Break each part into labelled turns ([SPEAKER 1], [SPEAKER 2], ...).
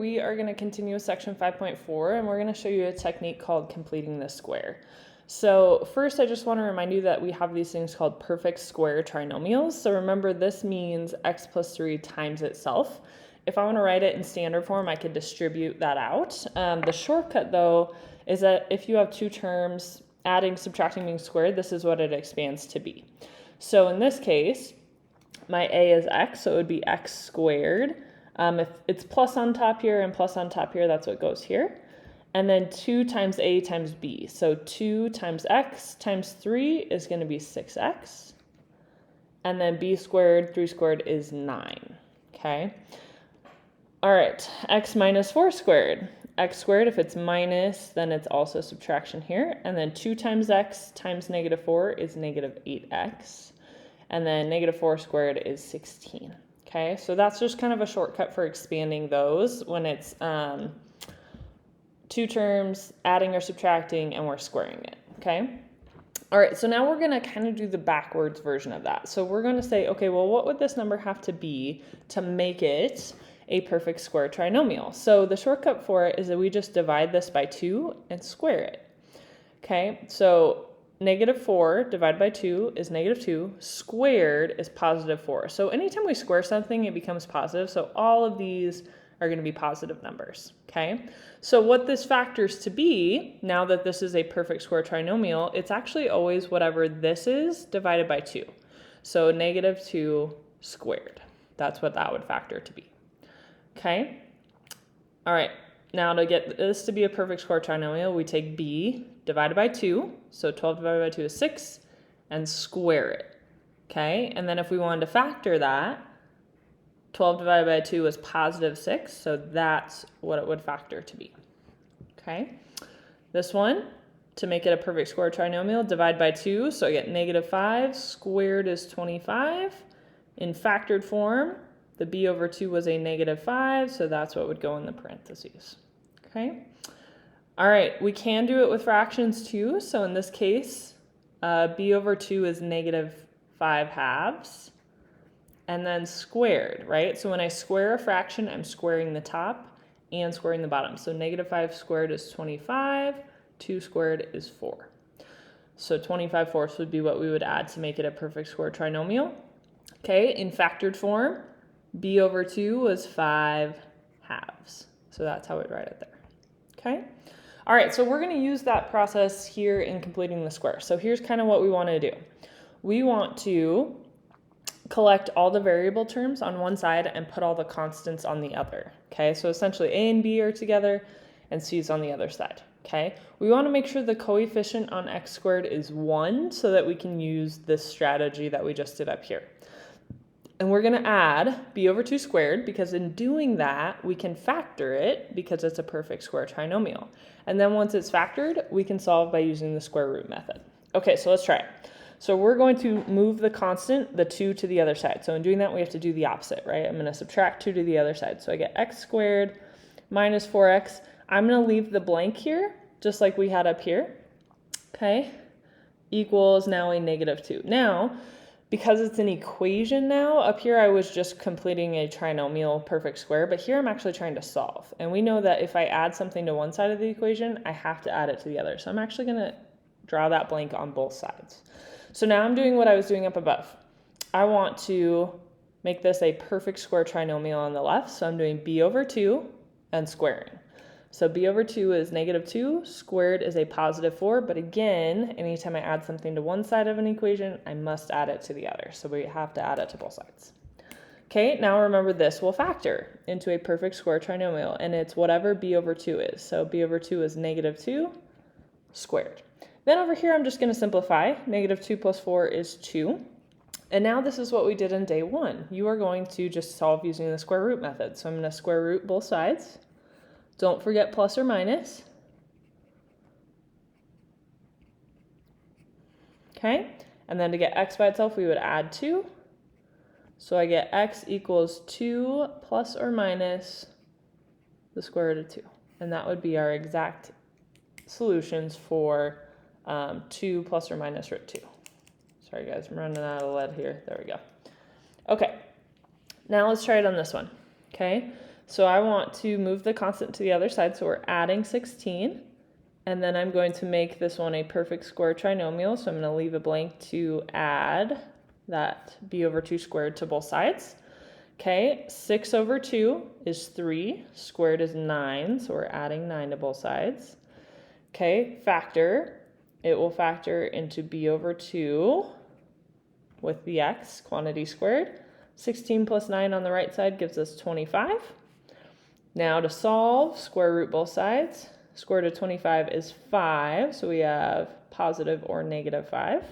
[SPEAKER 1] we are going to continue with section 5.4, and we're going to show you a technique called completing the square. So first, I just want to remind you that we have these things called perfect square trinomials. So remember, this means x plus 3 times itself. If I want to write it in standard form, I could distribute that out. The shortcut, though, is that if you have two terms, adding, subtracting, being squared, this is what it expands to be. So in this case, my a is x, so it would be x squared. If it's plus on top here and plus on top here, that's what goes here. And then 2 times a times b. So 2 times x times 3 is going to be 6x. And then b squared, 3 squared is 9. Okay. All right, x minus 4 squared. X squared, if it's minus, then it's also subtraction here. And then 2 times x times negative 4 is negative 8x. And then negative 4 squared is 16. Okay, so that's just kind of a shortcut for expanding those when it's two terms, adding or subtracting, and we're squaring it. Okay. All right, so now we're going to kind of do the backwards version of that. So we're going to say, okay, well, what would this number have to be to make it a perfect square trinomial? So the shortcut for it is that we just divide this by 2 and square it. Okay, so negative 4 divided by 2 is negative 2, squared is positive 4. So anytime we square something, it becomes positive. So all of these are going to be positive numbers. Okay, so what this factors to be, now that this is a perfect square trinomial, it's actually always whatever this is divided by 2. So negative 2 squared. That's what that would factor to be. Okay, all right, now to get this to be a perfect square trinomial, we take b divided by 2, so 12 divided by 2 is 6, and square it. Okay, and then if we wanted to factor that, 12 divided by 2 is positive 6, so that's what it would factor to be. Okay, this one, to make it a perfect square trinomial, divide by 2, so I get negative 5 squared is 25. In factored form, the b over 2 was a negative 5, so that's what would go in the parentheses. Okay. All right, we can do it with fractions too. So in this case, b over 2 is negative 5 halves, and then squared, right? So when I square a fraction, I'm squaring the top and squaring the bottom. So negative 5 squared is 25, 2 squared is 4. So 25 fourths would be what we would add to make it a perfect square trinomial. Okay, in factored form, b over 2 was 5 halves. So that's how we'd write it there. Okay. All right, so we're going to use that process here in completing the square. So here's kind of what we want to do. We want to collect all the variable terms on one side and put all the constants on the other. Okay, so essentially a and b are together and c is on the other side. Okay, we want to make sure the coefficient on x squared is 1 so that we can use this strategy that we just did up here. And we're going to add b over 2 squared because in doing that, we can factor it because it's a perfect square trinomial. And then once it's factored, we can solve by using the square root method. Okay, so let's try it. So we're going to move the constant, the 2, to the other side. So in doing that, we have to do the opposite, right? I'm going to subtract 2 to the other side. So I get x squared minus 4x. I'm going to leave the blank here, just like we had up here. Okay, equals now a negative 2. Now, because it's an equation now, up here I was just completing a trinomial perfect square, but here I'm actually trying to solve. And we know that if I add something to one side of the equation, I have to add it to the other. So I'm actually going to draw that blank on both sides. So now I'm doing what I was doing up above. I want to make this a perfect square trinomial on the left, so I'm doing b over 2 and squaring. So b over 2 is negative 2, squared is a positive 4, but again, anytime I add something to one side of an equation, I must add it to the other. So we have to add it to both sides. Okay, now remember this will factor into a perfect square trinomial, and it's whatever b over 2 is. So b over 2 is negative 2 squared. Then over here, I'm just going to simplify. Negative 2 plus 4 is 2. And now this is what we did in day 1. You are going to just solve using the square root method. So I'm going to square root both sides. Don't forget plus or minus. Okay, and then to get x by itself, we would add 2. So I get x equals 2 plus or minus the square root of 2. And that would be our exact solutions for 2 plus or minus root 2. Sorry guys, I'm running out of lead here. There we go. Okay, now let's try it on this one. Okay, So I want to move the constant to the other side, so we're adding 16. And then I'm going to make this one a perfect square trinomial, so I'm going to leave a blank to add that b over 2 squared to both sides. Okay, 6 over 2 is 3, squared is 9, so we're adding 9 to both sides. Okay, factor, it will factor into b over 2 with the x, quantity squared. 16 plus 9 on the right side gives us 25. Now to solve, square root both sides. Square root of 25 is 5, so we have positive or negative 5.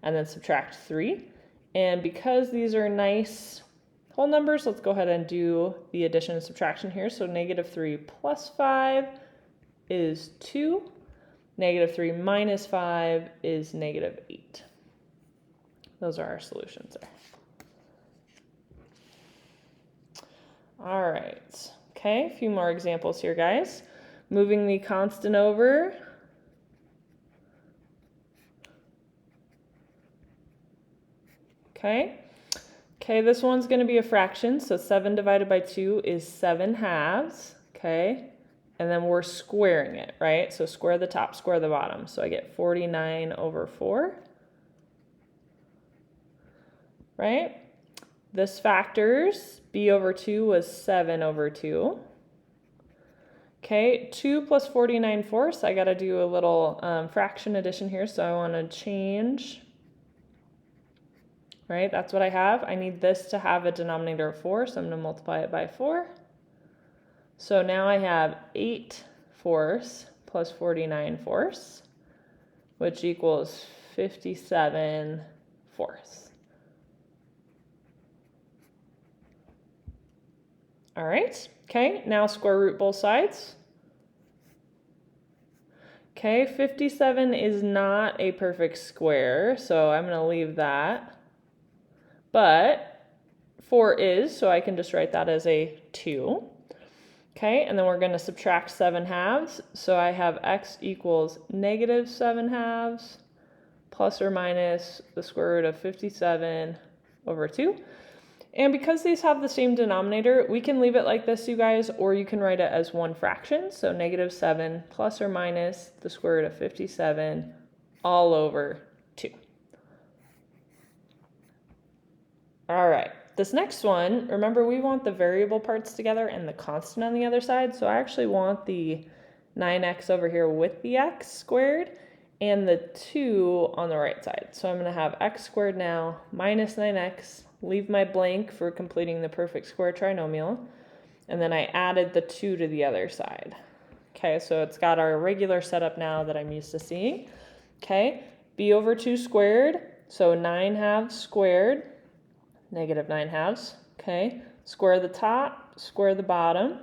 [SPEAKER 1] And then subtract 3. And because these are nice whole numbers, let's go ahead and do the addition and subtraction here. So negative 3 plus 5 is 2. Negative 3 minus 5 is negative 8. Those are our solutions there. All right. Okay, a few more examples here, guys. Moving the constant over. Okay. Okay, this one's going to be a fraction, so 7 divided by 2 is 7 halves, okay? And then we're squaring it, right? So square the top, square the bottom. So I get 49 over 4, right? This factors, b over 2 was 7 over 2. Okay, 2 plus 49 fourths, I got to do a little fraction addition here, so I want to change. Right, that's what I have. I need this to have a denominator of 4, so I'm going to multiply it by 4. So now I have 8 fourths plus 49 fourths, which equals 57 fourths. All right, okay, now square root both sides. Okay, 57 is not a perfect square, so I'm going to leave that. But 4 is, so I can just write that as a 2. Okay, and then we're going to subtract 7 halves. So I have x equals negative 7 halves plus or minus the square root of 57 over 2. And because these have the same denominator, we can leave it like this, you guys, or you can write it as one fraction. So negative 7 plus or minus the square root of 57 all over 2. All right, this next one, remember we want the variable parts together and the constant on the other side. So I actually want the 9x over here with the x squared and the 2 on the right side. So I'm going to have x squared now minus 9x, leave my blank for completing the perfect square trinomial, and then I added the 2 to the other side. Okay, so it's got our regular setup now that I'm used to seeing. Okay, b over 2 squared, so 9 halves squared, negative 9 halves, okay? Square the top, square the bottom.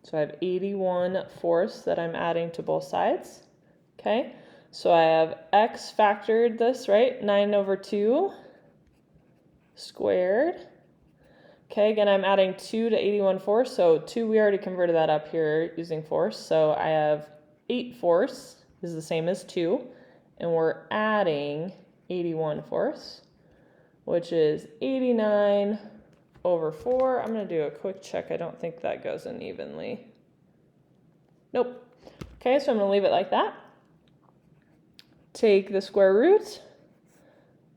[SPEAKER 1] So I have 81 fourths that I'm adding to both sides, okay? So I have x factored this, right? 9 over 2 squared. Okay, again, I'm adding 2 to 81 fourths, so 2, we already converted that up here using fourths. So I have 8 fourths is the same as 2, and we're adding 81 fourths, which is 89 over 4. I'm going to do a quick check. I don't think that goes in evenly. Nope. Okay, so I'm going to leave it like that. Take the square root.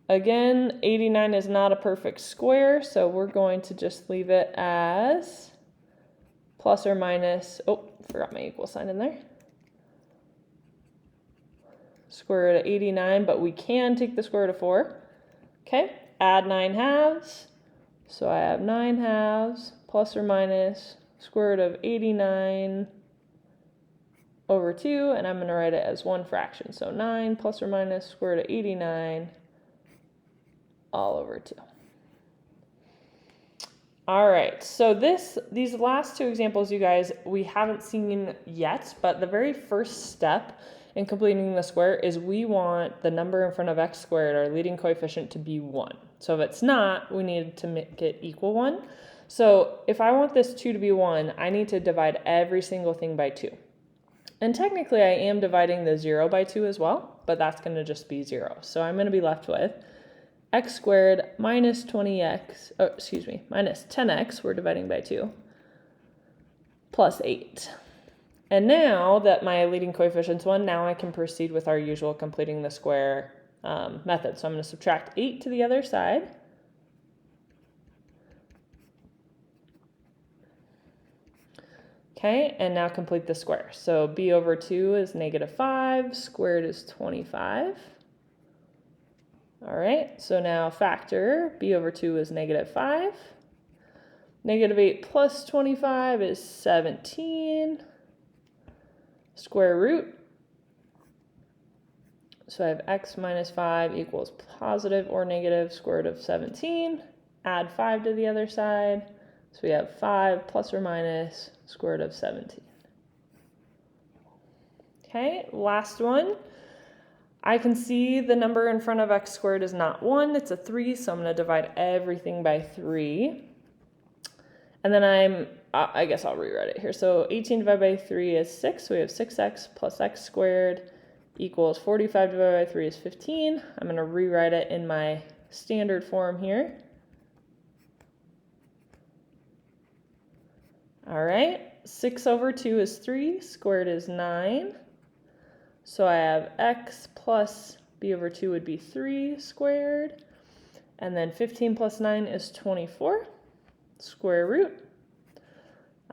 [SPEAKER 1] Again, 89 is not a perfect square, so we're going to just leave it as plus or minus, oh, forgot my equal sign in there. Square root of 89, but we can take the square root of 4. Okay. Add 9 halves, so I have 9 halves plus or minus square root of 89 over 2, and I'm going to write it as one fraction. So 9 plus or minus square root of 89 all over 2. All right, so these last two examples, you guys, we haven't seen yet, but the very first step in completing the square is we want the number in front of x squared, our leading coefficient, to be 1. So if it's not, we need to make it equal 1. So if I want this 2 to be 1, I need to divide every single thing by 2. And technically I am dividing the 0 by 2 as well, but that's going to just be 0. So I'm going to be left with x squared minus 20x, oh, excuse me, minus 10x, we're dividing by 2, plus 8. And now that my leading coefficient's 1, now I can proceed with our usual completing the square method. So I'm going to subtract 8 to the other side. Okay, and now complete the square. So b over 2 is negative 5, squared is 25. All right, so now factor, b over 2 is negative 5. Negative 8 plus 25 is 17. Square root. So I have x minus 5 equals positive or negative square root of 17. Add 5 to the other side. So we have 5 plus or minus square root of 17. Okay, last one. I can see the number in front of x squared is not 1, it's a 3, so I'm going to divide everything by 3. And then I guess I'll rewrite it here. So 18 divided by 3 is 6, so we have 6x plus x squared equals 45 divided by 3 is 15. I'm going to rewrite it in my standard form here. All right, 6 over 2 is 3, squared is 9. So I have x plus b over 2 would be 3 squared. And then 15 plus 9 is 24, square root.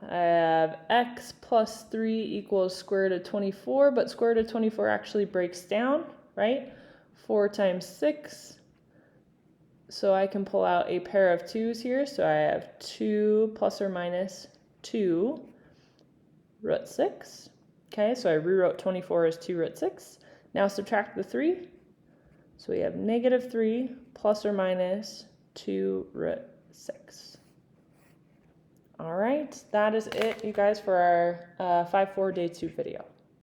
[SPEAKER 1] I have x plus 3 equals square root of 24, but square root of 24 actually breaks down, right? 4 times 6. So I can pull out a pair of 2's here. So I have 2 plus or minus 2 root 6. Okay, so I rewrote 24 as 2 root 6. Now subtract the 3. So we have negative 3 plus or minus 2 root 6. All right, that is it, you guys, for our 5-4 day 2 video.